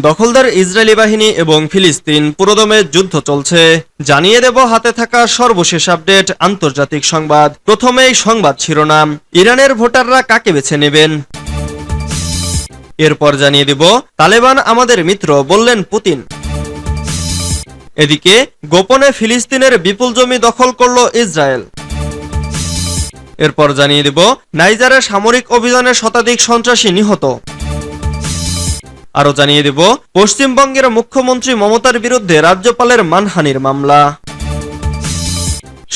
দখলদার ইসরায়েলি বাহিনী এবং ফিলিস্তিন পুরোদমে যুদ্ধ চলছে। জানিয়ে দেব হাতে থাকা সর্বশেষ আপডেট আন্তর্জাতিক সংবাদ। প্রথমেই সংবাদ শিরোনাম, ইরানের ভোটাররা কাকে বেছে নেবেন। এরপর জানিয়ে দেব তালেবান আমাদের মিত্র বললেন পুতিন। এদিকে গোপনে ফিলিস্তিনের বিপুল জমি দখল করল ইসরায়েল। এরপর জানিয়ে দেব নাইজারে সামরিক অভিযানে শতাধিক সন্ত্রাসী নিহত। আরো জানিয়ে দেব পশ্চিমবঙ্গের মুখ্যমন্ত্রী মমতার বিরুদ্ধে রাজ্যপালের মানহানির মামলা।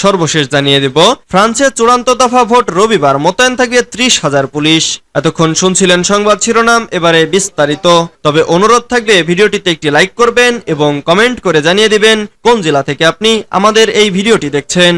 সর্বশেষ জানিয়ে দেব ফ্রান্সে চূড়ান্ত দফা ভোট রবিবার, মোতায়েন থাকবে 30,000 পুলিশ। এতক্ষণ শুনছিলেন সংবাদ শিরোনাম, এবারে বিস্তারিত। তবে অনুরোধ থাকবে ভিডিওটিতে একটি লাইক করবেন এবং কমেন্ট করে জানিয়ে দিবেন কোন জেলা থেকে আপনি আমাদের এই ভিডিওটি দেখছেন।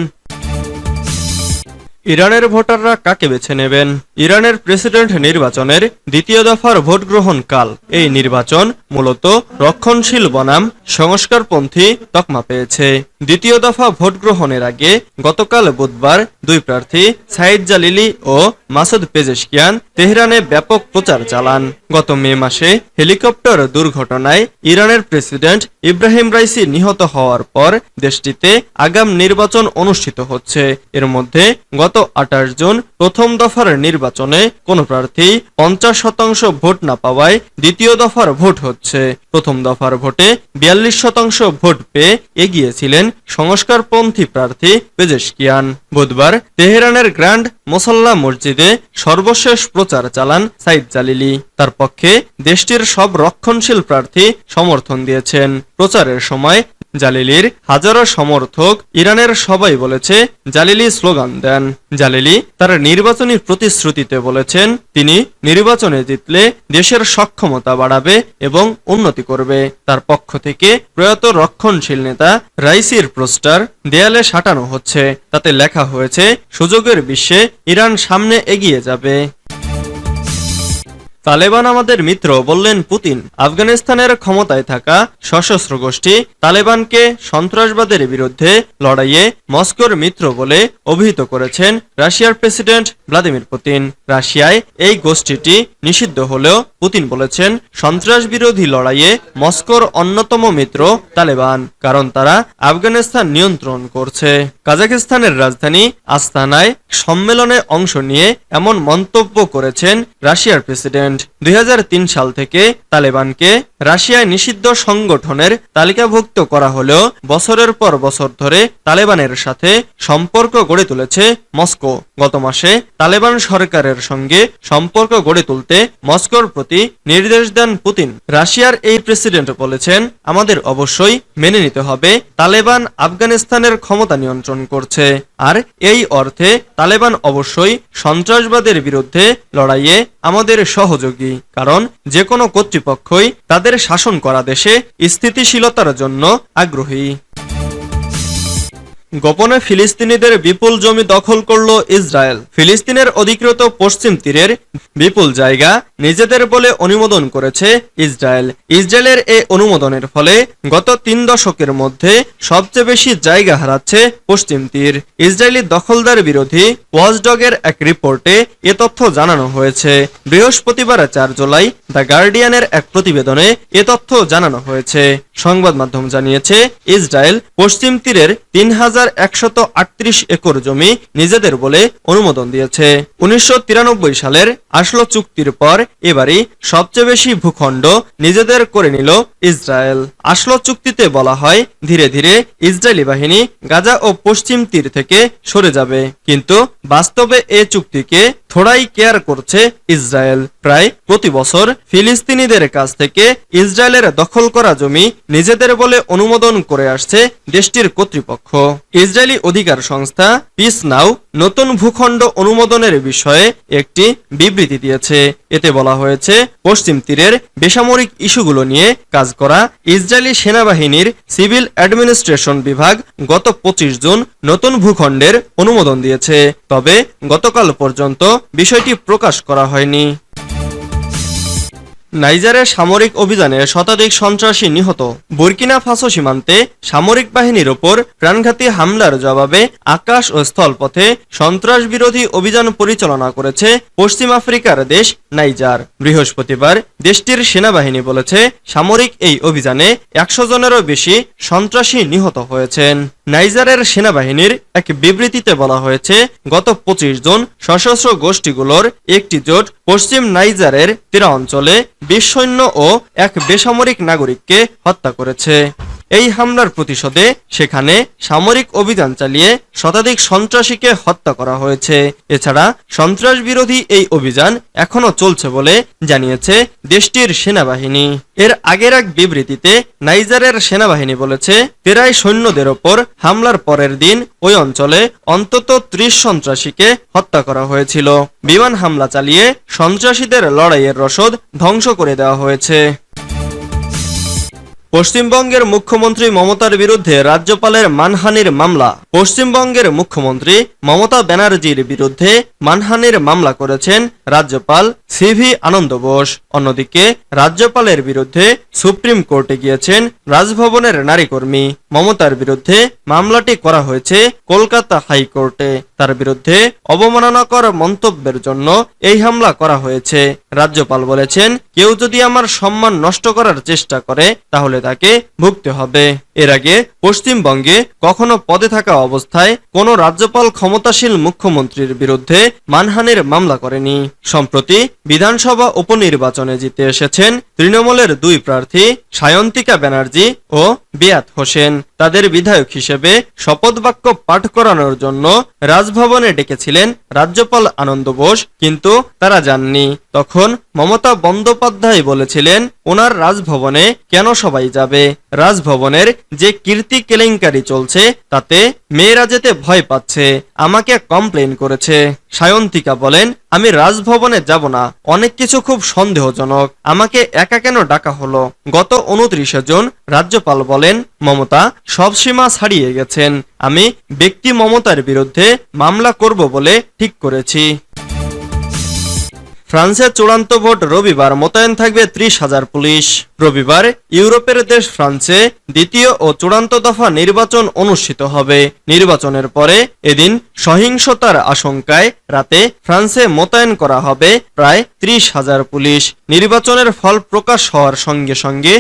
ইরানের ভোটাররা কাকে বেছে নেবেন। ইরানের প্রেসিডেন্ট নির্বাচনের দ্বিতীয় দফার ভোট গ্রহণ কাল। এই নির্বাচন মূলত রক্ষণশীল বনাম সংস্কারপন্থী তকমা পেয়েছে। দ্বিতীয় দফা ভোট গ্রহণের আগে গতকাল বুধবার দুই প্রার্থী সাইদ জালিলি ও মাসুদ পেজেশকিয়ান তেহরানে ব্যাপক প্রচার চালান। গত মে মাসে হেলিকপ্টার দুর্ঘটনায় ইরানের প্রেসিডেন্ট ইব্রাহিম রাইসি নিহত হওয়ার পর দেশটিতে আগাম নির্বাচন অনুষ্ঠিত হচ্ছে। এর মধ্যে গত 28 জুন প্রথম দফার নির্বাচনে কোন প্রার্থী 50% ভোট না পাওয়ায় দ্বিতীয় দফার ভোট হচ্ছে। প্রথম দফার ভোটে 42% ভোট পেয়ে এগিয়েছিলেন সংস্কারপন্থী প্রার্থী পেজেশকিয়ান। বুধবার তেহরানের গ্র্যান্ড মোসাল্লা মসজিদে সর্বশেষ প্রচার চালান সাইদ জালিলি। তার পক্ষে দেশটির সব রক্ষণশীল প্রার্থী সমর্থন দিয়েছেন। প্রচারের সময় জালিলির হাজারো সমর্থক ইরানের সবাই বলেছে জালিলি স্লোগান দেন। জালিলি তার নির্বাচনী প্রতিশ্রুতিতে বলেছেন তিনি নির্বাচনে জিতলে দেশের সক্ষমতা বাড়াবে এবং উন্নতি করবে। তার পক্ষ থেকে প্রয়াত রক্ষণশীল নেতা রাইসির পোস্টার দেয়ালে সাঁটানো হচ্ছে। তাতে লেখা হয়েছে সুযোগের বিশ্বে ইরান সামনে এগিয়ে যাবে। তালেবান আমাদের মিত্র বললেন পুতিন। আফগানিস্তানের ক্ষমতায় থাকা সশস্ত্র গোষ্ঠী তালেবানকে সন্ত্রাসবাদের বিরুদ্ধে লড়াইয়ে মস্কোর মিত্র বলে অভিহিত করেছেন রাশিয়ার প্রেসিডেন্ট ভ্লাদিমির পুতিন। রাশিয়ায় এই গোষ্ঠীটি নিষিদ্ধ হলেও পুতিন বলেছেন সন্ত্রাস বিরোধী লড়াইয়ে মস্কোর অন্যতম মিত্র তালেবান, কারণ তারা আফগানিস্তান নিয়ন্ত্রণ করছে। কাজাকিস্তানের রাজধানী আস্তানায় সম্মেলনে অংশ নিয়ে এমন মন্তব্য করেছেন রাশিয়ার প্রেসিডেন্ট। 2003 সাল থেকে তালেবানকে রাশিয়ায় নিষিদ্ধ সংগঠনের তালিকাভুক্ত করা হলেও বছরের পর বছর ধরে তালেবানের সাথে সম্পর্ক গড়ে তুলেছে মস্কো। গত মাসে তালেবান সরকারের সঙ্গে সম্পর্ক গড়ে তুলতে মস্কোর প্রতি নির্দেশ দেন পুতিন। রাশিয়ার এই প্রেসিডেন্ট বলেছেন আমাদের অবশ্যই মেনে নিতে হবে তালেবান আফগানিস্তানের ক্ষমতা নিয়ন্ত্রণ করছে, আর এই অর্থে তালেবান অবশ্যই সন্ত্রাসবাদের বিরুদ্ধে লড়াইয়ে আমাদের সহযোগী, কারণ যে কোনো কর্তৃপক্ষই তাদের শাসন করা দেশে স্থিতিশীলতার জন্য আগ্রহী। গোপনে ফিলিস্তিনিদের বিপুল জমি দখল করল ইসরায়েল। ফিলিস্তিনের অধিকৃত পশ্চিম তীরের বিপুল জায়গা নিজেদের বলে অনুমোদন করেছে ইসরায়েল। ইসরায়েলের এই অনুমোদনের ফলে গত 3 দশকের মধ্যে সবচেয়ে বেশি জায়গা হারাচ্ছে পশ্চিম তীর। ইসরায়েলি দখলদার বিরোধী ওয়াচডগের এক রিপোর্টে এ তথ্য জানানো হয়েছে। বৃহস্পতিবার 4 জুলাই দ্য গার্ডিয়ানের এক প্রতিবেদনে এ তথ্য জানানো হয়েছে। সংবাদ মাধ্যম জানিয়েছে ইসরায়েল পশ্চিম তীরের 3138 একর জমি নিজেদের বলে অনুমোদন দিয়েছে। 1993 সালের আসলো চুক্তির পর এবারই সবচেয়ে বেশি ভূখণ্ড নিজেদের করে নিল ইসরায়েল। আসলো চুক্তিতে বলা হয় ধীরে ধীরে ইসরায়েলি বাহিনী গাজা ও পশ্চিম তীর থেকে সরে যাবে, কিন্তু বাস্তবে এ চুক্তিকে থোড়াই কেয়ার করছে ইসরায়েল। প্রায় প্রতি বছর ফিলিস্তিনিদের কাছ থেকে ইসরায়েলের দখল করা জমি নিজেদের বলে অনুমোদন করে আসছে দেশটির কর্তৃপক্ষ। ইসরায়েলি অধিকার সংস্থা পিস নাও নতুন ভূখণ্ড অনুমোদনের বিষয়ে একটি বিবৃতি দিয়েছে। এতে বলা হয়েছে পশ্চিম তীরের বেসামরিক ইস্যুগুলো নিয়ে কাজ করা ইসরায়েলি সেনাবাহিনীর সিভিল অ্যাডমিনিস্ট্রেশন বিভাগ গত 25 জুন নতুন ভূখণ্ডের অনুমোদন দিয়েছে, তবে গতকাল পর্যন্ত বিষয়টি প্রকাশ করা হয়নি। নাইজারে সামরিক অভিযানে শতাধিক সন্ত্রাসী নিহত। বুর্কিনা ফাসো সীমান্তে সামরিক বাহিনীর ওপর প্রাণঘাতী হামলার জবাবে আকাশ ও স্থলপথে সন্ত্রাস বিরোধী অভিযান পরিচালনা করেছে পশ্চিম আফ্রিকার দেশ নাইজার। বৃহস্পতিবার দেশটির সেনাবাহিনী বলেছে, সামরিক এই অভিযানে 100 জনেরও বেশি সন্ত্রাসী নিহত হয়েছেন। নাইজারের সেনাবাহিনীর এক বিবৃতিতে বলা হয়েছে, গত 25 জন সশস্ত্র গোষ্ঠীগুলোর একটি জোট পশ্চিম নাইজারের তীরা অঞ্চলে 20 সৈন্য ও এক বেসামরিক নাগরিককে হত্যা করেছে। এই হামলার প্রতিশোধে সেখানে সামরিক অভিযান চালিয়ে শতাধিক সন্ত্রাসীকে হত্যা করা হয়েছে। এছাড়া সন্ত্রাস বিরোধী এই অভিযান এখনো চলছে বলে জানিয়েছে দেশটির সেনাবাহিনী। এর আগের এক বিবৃতিতে নাইজারের সেনাবাহিনী বলেছে, তেরাই সৈন্যদের ওপর হামলার পরের দিন ওই অঞ্চলে অন্তত 30 সন্ত্রাসীকে হত্যা করা হয়েছিল। বিমান হামলা চালিয়ে সন্ত্রাসীদের লড়াইয়ের রসদ ধ্বংস করে দেওয়া হয়েছে। পশ্চিমবঙ্গের মুখ্যমন্ত্রী মমতার বিরুদ্ধে রাজ্যপালের মানহানির মামলা। পশ্চিমবঙ্গের মুখ্যমন্ত্রী মমতা ব্যানার্জির বিরুদ্ধে মানহানির মামলা করেছেন রাজ্যপাল সিভি আনন্দ বোস। অন্যদিকে রাজ্যপালের বিরুদ্ধে সুপ্রিম কোর্টে গিয়েছেন রাজভবনের নারীকর্মী। মমতার বিরুদ্ধে মামলাটি করা হয়েছে কলকাতা হাইকোর্টে। তার বিরুদ্ধে অবমাননাকর মন্তব্যের জন্য এই হামলা করা হয়েছে। রাজ্যপাল বলেছেন, কেউ যদি আমার সম্মান নষ্ট করার চেষ্টা করে তাহলে তাকে ভুগতে হবে। এর আগে পশ্চিমবঙ্গে কখনো পদে থাকা অবস্থায় কোনো রাজ্যপাল ক্ষমতাশীল মুখ্যমন্ত্রীর বিরুদ্ধে মানহানির মামলা করেনি। সম্প্রতি বিধানসভা উপনির্বাচনে জিতে এসেছেন তৃণমূলের 2 প্রার্থী সায়ন্তিকা ব্যানার্জি ও বেয়াত হোসেন। তাদের বিধায়ক হিসেবে শপথ বাক্য পাঠ করানোর জন্য রাজভবনে ডেকেছিলেন রাজ্যপাল আনন্দ বোস, কিন্তু তারা যাননি। তখন মমতা বন্দ্যোপাধ্যায় বলেছিলেন, ওনার রাজভবনে কেন সবাই যাবে? রাজভবনের যে কীর্তি কেলেঙ্কারি চলছে তাতে মেয়েরা যেতে ভয় পাচ্ছে, আমাকে কমপ্লেন করেছে। সায়ন্তিকা বলেন, আমি রাজভবনে যাব না, অনেক কিছু খুব সন্দেহজনক, আমাকে একা কেন ডাকা হলো? গত 29 জুন রাজ্যপাল বলেন, মমতা সব সীমা ছাড়িয়ে গেছেন, আমি ব্যক্তি মমতার বিরুদ্ধে মামলা করব বলে ঠিক করেছি। ফ্রান্সের চূড়ান্ত ভোট রবিবার, মোতায়েন থাকবে 30,000 পুলিশ। রবিবার ইউরোপের দেশ ফ্রান্সে দ্বিতীয় ও চূড়ান্ত দফা নির্বাচন অনুষ্ঠিত হবে। নির্বাচনের পরে এদিন সহিংসতার আশঙ্কায় রাতে ফ্রান্সে মোতায়েন করা হবে প্রায় 30,000 পুলিশ। নির্বাচনের ফল প্রকাশ হওয়ার সঙ্গে সঙ্গে